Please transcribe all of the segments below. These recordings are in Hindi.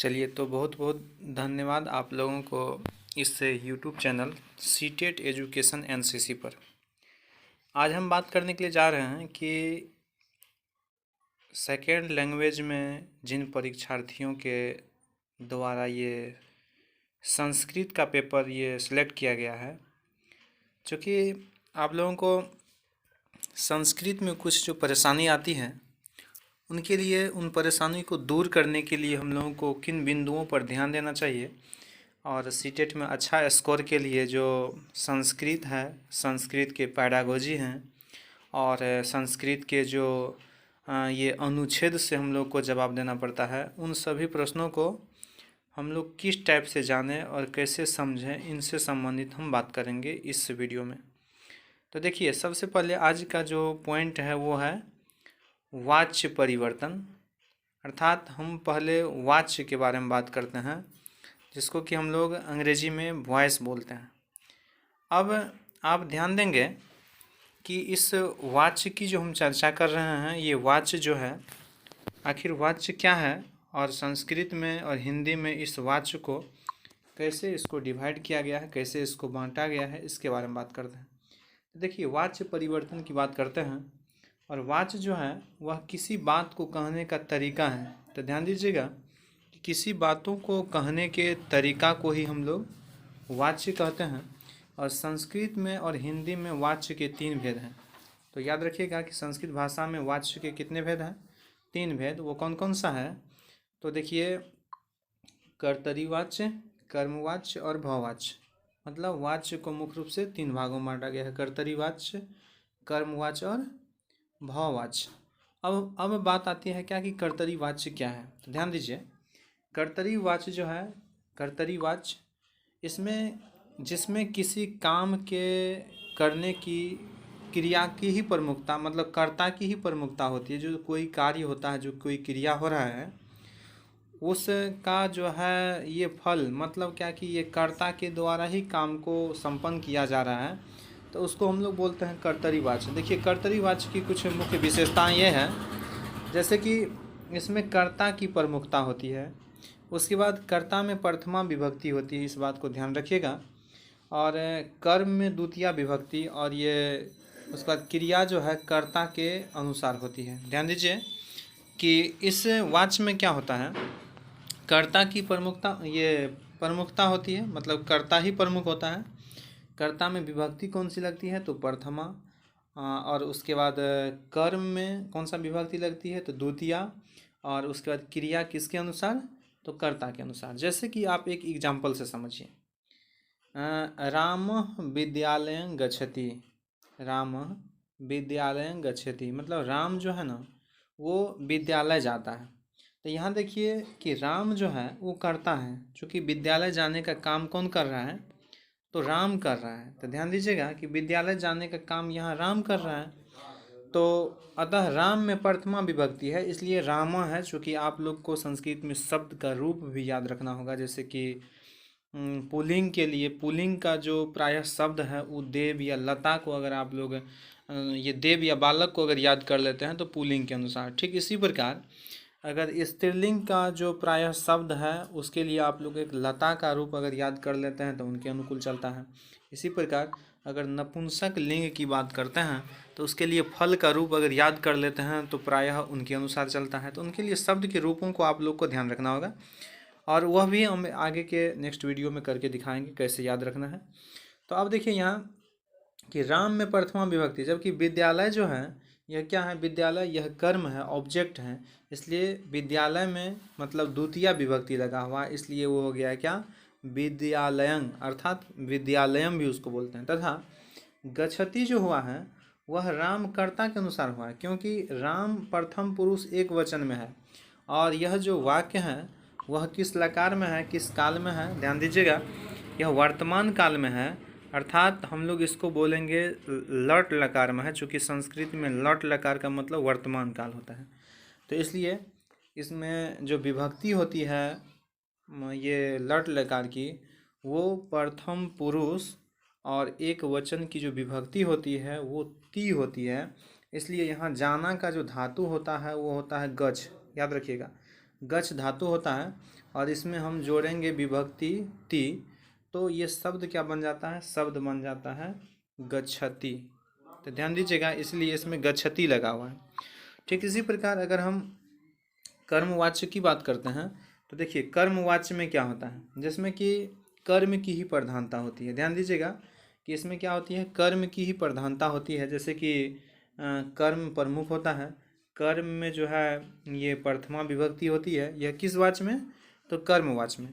चलिए, तो बहुत बहुत धन्यवाद आप लोगों को इस YouTube channel CTET education NCC पर। आज हम बात करने के लिए जा रहे हैं कि सेकेंड लैंग्वेज में जिन परीक्षार्थियों के द्वारा ये संस्कृत का पेपर ये सिलेक्ट किया गया है, चूँकि आप लोगों को संस्कृत में कुछ जो परेशानी आती है उनके लिए, उन परेशानी को दूर करने के लिए हम लोगों को किन बिंदुओं पर ध्यान देना चाहिए और सीटेट में अच्छा स्कोर के लिए जो संस्कृत है, संस्कृत के पैडागोजी हैं और संस्कृत के जो ये अनुच्छेद से हम लोग को जवाब देना पड़ता है, उन सभी प्रश्नों को हम लोग किस टाइप से जानें और कैसे समझें, इनसे संबंधित हम बात करेंगे इस वीडियो में। तो देखिए, सबसे पहले आज का जो पॉइंट है वो है वाच्य परिवर्तन। अर्थात हम पहले वाच्य के बारे में बात करते हैं, जिसको कि हम लोग अंग्रेजी में वॉइस बोलते हैं। अब आप ध्यान देंगे कि इस वाच्य की जो हम चर्चा कर रहे हैं, ये वाच्य जो है, आखिर वाच्य क्या है और संस्कृत में और हिंदी में इस वाच्य को कैसे इसको डिवाइड किया गया है, कैसे इसको बांटा गया है, इसके बारे में बात करते हैं। देखिए, वाच्य परिवर्तन की बात करते हैं और वाच्य जो है वह किसी बात को कहने का तरीका है। तो ध्यान दीजिएगा कि किसी बातों को कहने के तरीका को ही हम लोग वाच्य कहते हैं। और संस्कृत में और हिंदी में वाच्य के 3 भेद हैं। तो याद रखिएगा कि संस्कृत भाषा में वाच्य के कितने भेद हैं? 3 भेद। वो कौन कौन सा है? तो देखिए, कर्तरी वाच्य, कर्मवाच्य और भाववाच्य। मतलब वाच्य को मुख्य रूप से 3 भागों में बांटा गया है: कर्तरी वाच्य, कर्मवाच्य और भाववाच्य। अब बात आती है क्या कि कर्तरी वाच्य क्या है। तो ध्यान दीजिए, कर्तरी वाच्य जो है, कर्तरी वाच्य इसमें जिसमें किसी काम के करने की क्रिया की ही प्रमुखता, मतलब कर्ता की ही प्रमुखता होती है। जो कोई कार्य होता है, जो कोई क्रिया हो रहा है, उसका जो है ये फल, मतलब क्या कि ये कर्ता के द्वारा ही काम को संपन्न किया जा रहा है, तो उसको हम लोग बोलते हैं कर्तरी वाच्य। देखिए, कर्तरी वाच्य की कुछ मुख्य विशेषताएं ये हैं, जैसे कि इसमें कर्ता की प्रमुखता होती है, उसके बाद कर्ता में प्रथमा विभक्ति होती है, इस बात को ध्यान रखिएगा, और कर्म में द्वितीया विभक्ति, और ये उसके बाद क्रिया जो है कर्ता के अनुसार होती है। ध्यान दीजिए कि इस वाच्य में क्या होता है, कर्ता की प्रमुखता होती है, मतलब कर्ता ही प्रमुख होता है। कर्ता में विभक्ति कौन सी लगती है? तो प्रथमा। और उसके बाद कर्म में कौन सा विभक्ति लगती है? तो द्वितीया। और उसके बाद क्रिया किसके अनुसार? तो कर्ता के अनुसार। जैसे कि आप एक एग्जाम्पल से समझिए, राम विद्यालयं गच्छति। राम विद्यालयं गच्छति मतलब राम जो है ना, वो विद्यालय जाता है। तो यहाँ देखिए कि राम जो है वो कर्ता है, चूँकि विद्यालय जाने का काम कौन कर रहा है? तो राम कर रहा है। तो ध्यान दीजिएगा कि विद्यालय जाने का काम यहाँ राम कर रहा है, तो अतः राम में प्रथमा विभक्ति है, इसलिए रामा है। चूँकि आप लोग को संस्कृत में शब्द का रूप भी याद रखना होगा, जैसे कि पुल्लिंग के लिए पुल्लिंग का जो प्रायः शब्द है वो देव या लता को, अगर आप लोग ये देव या बालक को अगर याद कर लेते हैं तो पुल्लिंग के अनुसार। ठीक इसी प्रकार अगर स्त्रीलिंग का जो प्रायः शब्द है उसके लिए आप लोग एक लता का रूप अगर याद कर लेते हैं तो उनके अनुकूल चलता है। इसी प्रकार अगर नपुंसक लिंग की बात करते हैं तो उसके लिए फल का रूप अगर याद कर लेते हैं तो प्रायः उनके अनुसार चलता है। तो उनके लिए शब्द के रूपों को आप लोग को ध्यान रखना होगा, और वह भी हम आगे के नेक्स्ट वीडियो में करके दिखाएंगे कैसे याद रखना है। तो अब देखिए यहाँ कि राम में प्रथमा विभक्ति, जबकि विद्यालय जो है यह क्या है? विद्यालय यह कर्म है, ऑब्जेक्ट है, इसलिए विद्यालय में मतलब द्वितीया विभक्ति लगा हुआ है, इसलिए वो हो गया है क्या? विद्यालयं, अर्थात विद्यालयम भी उसको बोलते हैं। तथा गच्छति जो हुआ है वह राम कर्ता के अनुसार हुआ है, क्योंकि राम प्रथम पुरुष एक वचन में है, और यह जो वाक्य है वह किस लकार में है, किस काल में है? ध्यान दीजिएगा, यह वर्तमान काल में है, अर्थात हम लोग इसको बोलेंगे लट लकार में है, चूँकि संस्कृत में लट लकार का मतलब वर्तमान काल होता है। तो इसलिए इसमें जो विभक्ति होती है ये लट लकार की, वो प्रथम पुरुष और एक वचन की जो विभक्ति होती है वो ती होती है। इसलिए यहाँ जाना का जो धातु होता है वो होता है गच्छ। याद रखिएगा, गच्छ धातु होता है और इसमें हम जोड़ेंगे विभक्ति ती, तो ये शब्द क्या बन जाता है, शब्द बन जाता है गच्छति। तो ध्यान दीजिएगा, इसलिए इसमें गच्छति लगा हुआ है। ठीक इसी प्रकार अगर हम कर्मवाच्य की बात करते हैं तो देखिए कर्मवाच्य में क्या होता है, जिसमें कि कर्म की ही प्रधानता होती है। ध्यान दीजिएगा कि इसमें क्या होती है, कर्म की ही प्रधानता होती है। जैसे कि कर्म प्रमुख होता है, कर्म में जो है ये प्रथमा विभक्ति होती है, यह किस वाच्य में, तो कर्मवाच्य में।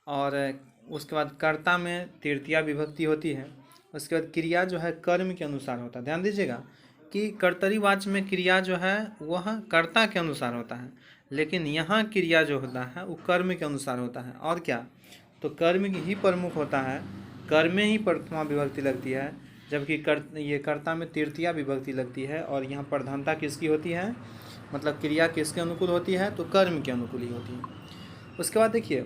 और उसके बाद कर्ता में तृतीया विभक्ति होती है। उसके बाद क्रिया जो है कर्म के अनुसार होता है। ध्यान दीजिएगा कि कर्तरी वाच्य में क्रिया जो है वह कर्ता के अनुसार होता है, लेकिन यहाँ क्रिया जो होता है वो कर्म के अनुसार होता है। और क्या, तो कर्म ही प्रमुख होता है, कर्म में ही प्रथमा विभक्ति लगती है, जबकि ये कर्ता में तृतीया विभक्ति लगती है। और यहाँ प्रधानता किसकी होती है, मतलब क्रिया किसके अनुकूल होती है, तो कर्म के अनुकूल ही होती है। उसके बाद देखिए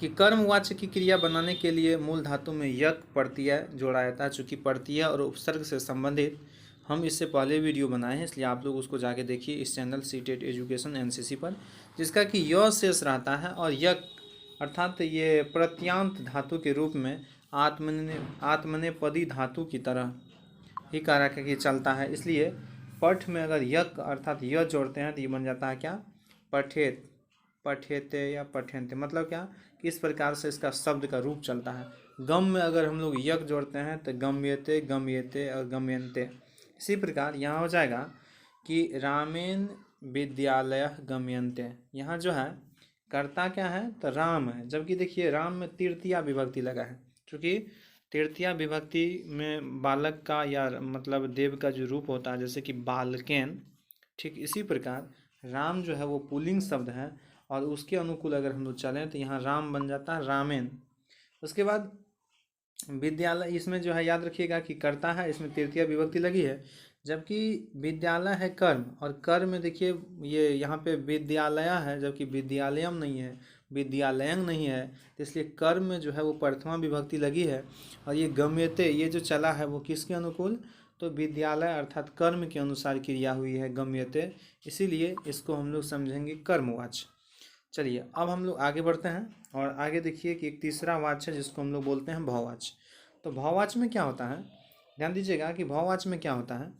कि कर्मवाच्य की क्रिया बनाने के लिए मूल धातु में यक प्रत्यय जोड़ा जाता है। चूँकि प्रत्यय और उपसर्ग से संबंधित हम इससे पहले वीडियो बनाए हैं, इसलिए आप लोग उसको जाके देखिए इस चैनल सीटेट एजुकेशन एनसीसी पर, जिसका कि य शेष रहता है और यक अर्थात ये प्रत्यांत धातु के रूप में आत्मनेपदी धातु की तरह ही कार्य चलता है। इसलिए पठ में अगर यक अर्थात य जोड़ते हैं तो ये बन जाता है क्या, पठेत, पठेते या पठेंते। मतलब क्या कि इस प्रकार से इसका शब्द का रूप चलता है। गम में अगर हम लोग यक जोड़ते हैं तो गम्यते, गम्यते और गम्यन्ते। इसी प्रकार यहाँ हो जाएगा कि रामेन विद्यालय गम्यन्ते। यहाँ जो है कर्ता क्या है, तो राम है, जबकि देखिए राम में तृतीया विभक्ति लगा है। क्योंकि तृतीया विभक्ति में बालक का या मतलब देव का जो रूप होता है, जैसे कि बालकेन, ठीक इसी प्रकार राम जो है वो पुल्लिंग शब्द है और उसके अनुकूल अगर हम लोग चलें तो यहाँ राम बन जाता है रामेन। उसके बाद विद्यालय, इसमें जो है याद रखिएगा कि कर्ता है, इसमें तृतीया विभक्ति लगी है, जबकि विद्यालय है कर्म, और कर्म में देखिए ये यहाँ पे विद्यालय है, जबकि विद्यालयम नहीं है, विद्यालयं नहीं है, तो इसलिए कर्म में जो है वो प्रथमा विभक्ति लगी है। और ये गम्यते ये जो चला है वो किसके अनुकूल, तो विद्यालय अर्थात कर्म के अनुसार क्रिया हुई है गम्यते, इसीलिए इसको हम लोग समझेंगे कर्मवाच्य। चलिए अब हम लोग आगे बढ़ते हैं और आगे देखिए कि एक तीसरा वाच्य है जिसको हम लोग बोलते हैं भाववाच्य। तो भाववाच्य में क्या होता है, ध्यान दीजिएगा कि भाववाच्य में क्या होता है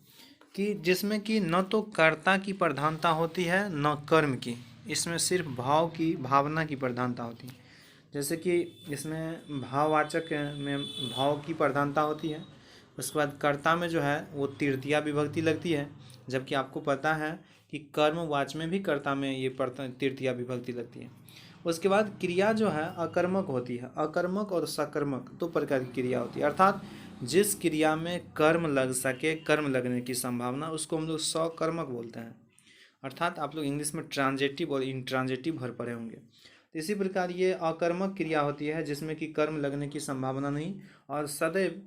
कि जिसमें कि न तो कर्ता की प्रधानता होती है न कर्म की, इसमें सिर्फ भाव की, भावना की प्रधानता होती है। जैसे कि इसमें भाववाचक में भाव की प्रधानता होती है। उसके बाद कर्ता में जो है वो तृतीया विभक्ति लगती है, जबकि आपको पता है कि कर्मवाच्य में भी कर्ता में ये तृतीया विभक्ति लगती है। उसके बाद क्रिया जो है अकर्मक होती है, अकर्मक और सकर्मक दो प्रकार की क्रिया होती है। अर्थात जिस क्रिया में कर्म लग सके, कर्म लगने की संभावना, उसको हम लोग सकर्मक बोलते हैं। अर्थात आप लोग इंग्लिश में ट्रांजेटिव और इंट्रांजेटिव भर पड़े होंगे। तो इसी प्रकार ये अकर्मक क्रिया होती है जिसमें कि कर्म लगने की संभावना नहीं और सदैव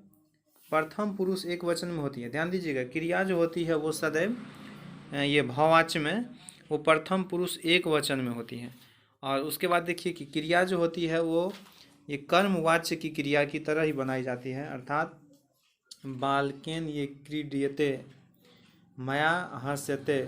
प्रथम पुरुष एक वचन में होती है। ध्यान दीजिएगा क्रिया जो होती है वो सदैव ये भाववाच्य में वो प्रथम पुरुष एक वचन में होती है। और उसके बाद देखिए कि क्रिया जो होती है वो ये कर्मवाच्य की क्रिया की तरह ही बनाई जाती है। अर्थात बालकेन ये क्रीड्यते मया हस्यते,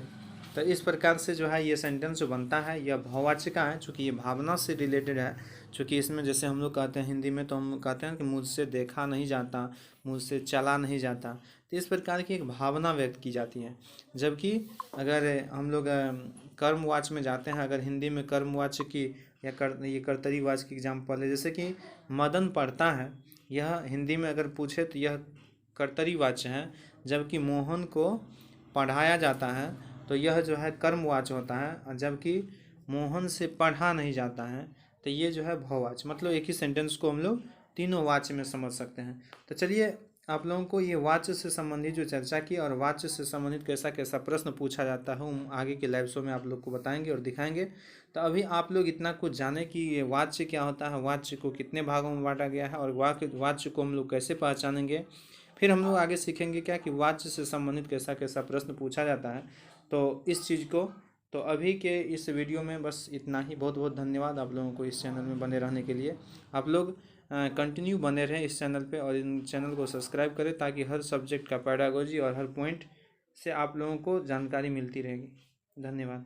तो इस प्रकार से जो है ये सेंटेंस जो बनता है यह भाववाच्य का है, चूँकि ये भावना से रिलेटेड है। चूँकि इसमें जैसे हम लोग कहते हैं हिंदी में, तो हम कहते हैं कि मुझसे देखा नहीं जाता, मुझसे चला नहीं जाता, तो इस प्रकार की एक भावना व्यक्त की जाती है। जबकि अगर हम लोग कर्मवाच्य में जाते हैं, अगर हिंदी में कर्मवाच्य की या ये कर्तरी वाच्य की एग्जाम्पल है, जैसे कि मदन पढ़ता है, यह हिंदी में अगर पूछे तो यह कर्तरी वाच्य है, जबकि मोहन को पढ़ाया जाता है तो यह जो है कर्मवाच्य होता है, जबकि मोहन से पढ़ा नहीं जाता है तो ये जो है भाववाच्य। मतलब एक ही सेंटेंस को हम लोग तीनों वाच्य में समझ सकते हैं। तो चलिए आप लोगों को ये वाच्य से संबंधित जो चर्चा की और वाच्य से संबंधित कैसा कैसा प्रश्न पूछा जाता है हम आगे के लाइव शो में आप लोग को बताएंगे और दिखाएंगे। तो अभी आप लोग इतना कुछ जाने कि ये वाच्य क्या होता है, वाच्य को कितने भागों में बांटा गया है और वाच्य को हम लोग कैसे पहचानेंगे। फिर हम लोग आगे सीखेंगे क्या कि वाच्य से संबंधित कैसा कैसा प्रश्न पूछा जाता है, तो इस चीज़ को। तो अभी के इस वीडियो में बस इतना ही। बहुत बहुत धन्यवाद आप लोगों को इस चैनल में बने रहने के लिए। आप लोग कंटिन्यू बने रहें इस चैनल पे और इन चैनल को सब्सक्राइब करें ताकि हर सब्जेक्ट का पेडागोजी और हर पॉइंट से आप लोगों को जानकारी मिलती रहेगी। धन्यवाद।